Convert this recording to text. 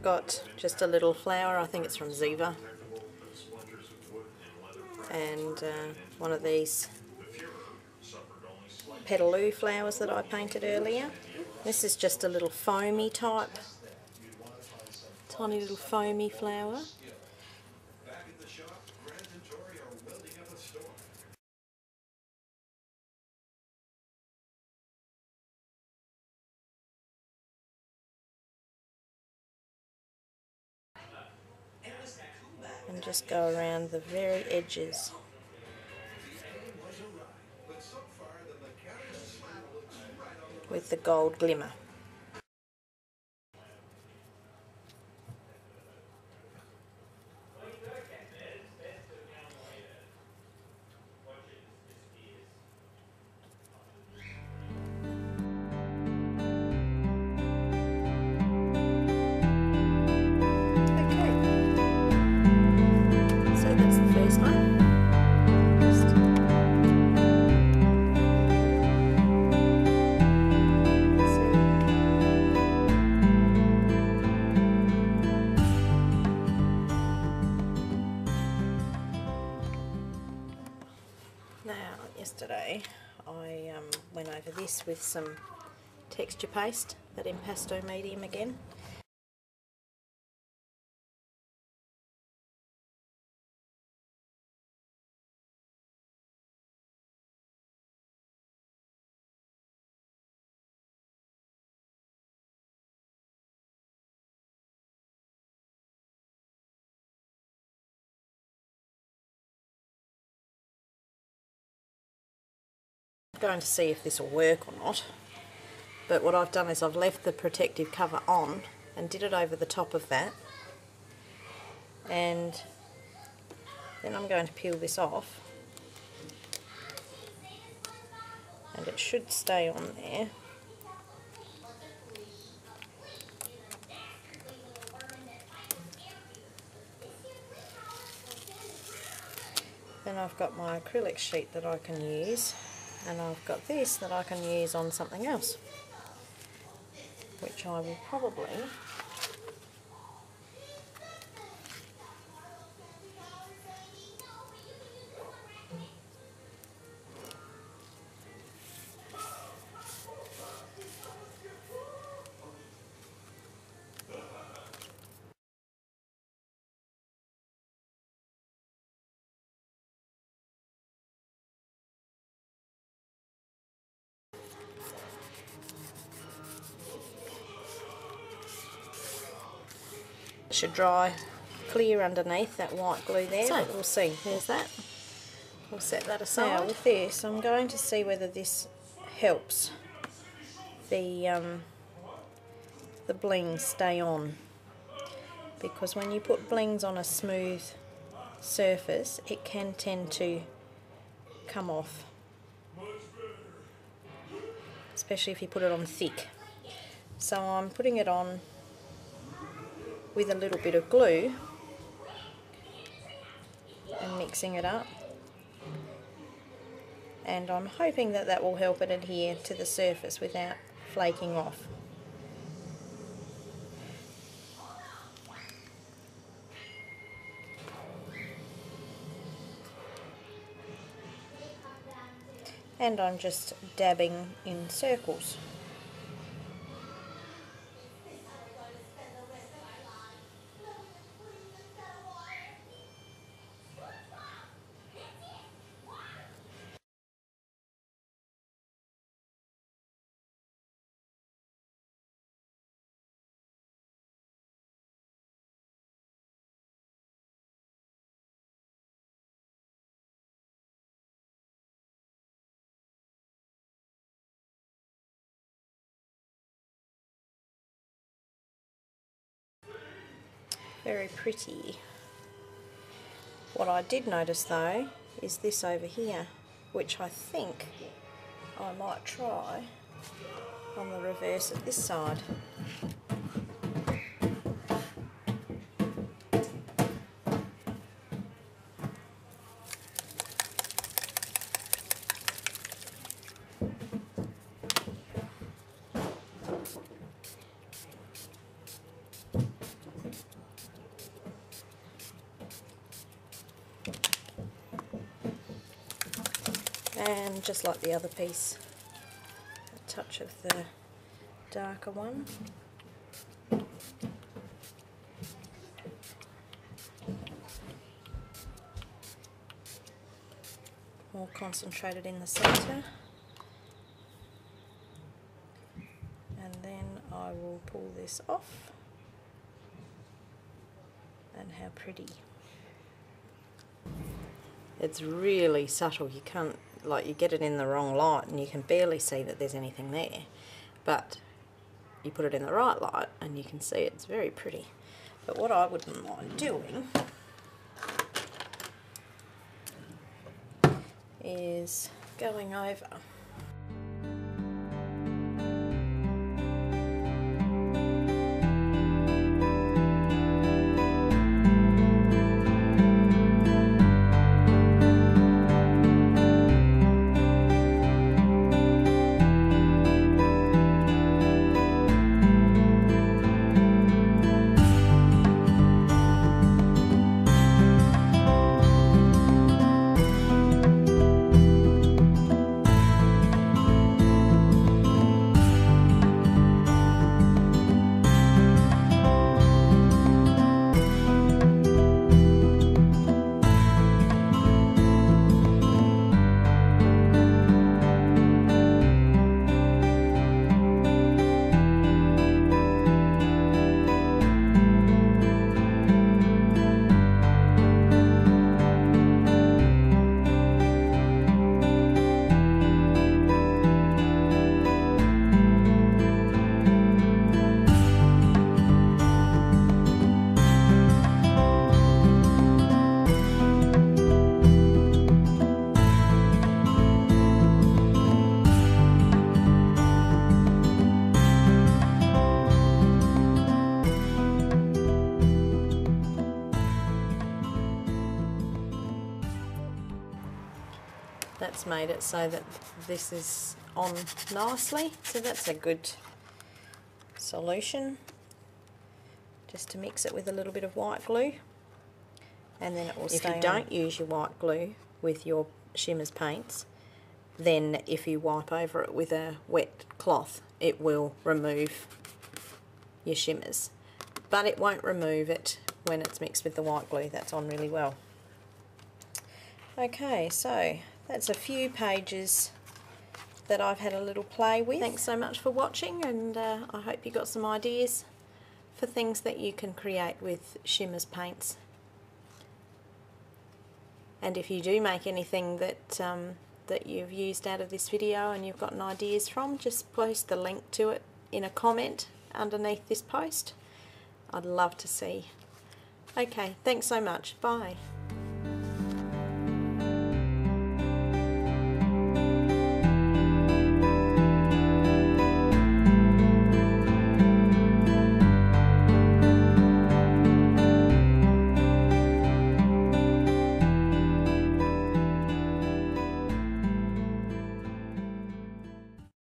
I've got just a little flower, I think it's from Ziva, and one of these petaloo flowers that I painted earlier. This is just a little foamy type, tiny little foamy flower. And just go around the very edges. With the gold glimmer. Now, yesterday I went over this with some texture paste, that impasto medium again. Going to see if this will work or not, but what I've done is I've left the protective cover on and did it over the top of that, and then I'm going to peel this off, and it should stay on there. Then I've got my acrylic sheet that I can use, and I've got this that I can use on something else, which I will probably should dry clear underneath that white glue there, so we'll see. There's that. We'll set that aside. Now with this, I'm going to see whether this helps the bling stay on, because when you put blings on a smooth surface, it can tend to come off, especially if you put it on thick. So I'm putting it on with a little bit of glue and mixing it up, and I'm hoping that that will help it adhere to the surface without flaking off. And I'm just dabbing in circles. Very pretty. What I did notice though is this over here, which I think I might try on the reverse of this side. And just like the other piece, a touch of the darker one. More concentrated in the centre. And then I will pull this off. And how pretty. It's really subtle. You can't, like, you get it in the wrong light and you can barely see that there's anything there, but you put it in the right light and you can see it's very pretty. But what I wouldn't mind doing is going over that's made it so that this is on nicely, so that's a good solution. Just to mix it with a little bit of white glue, and then it will stay on. If you don't use your white glue with your Shimmerz paints, then if you wipe over it with a wet cloth, it will remove your shimmers, but it won't remove it when it's mixed with the white glue. That's on really well. Okay, so that's a few pages that I've had a little play with. Thanks so much for watching, and I hope you got some ideas for things that you can create with Shimmerz paints. And if you do make anything that that you've used out of this video and you've gotten ideas from, just post the link to it in a comment underneath this post. I'd love to see. Okay, thanks so much. Bye.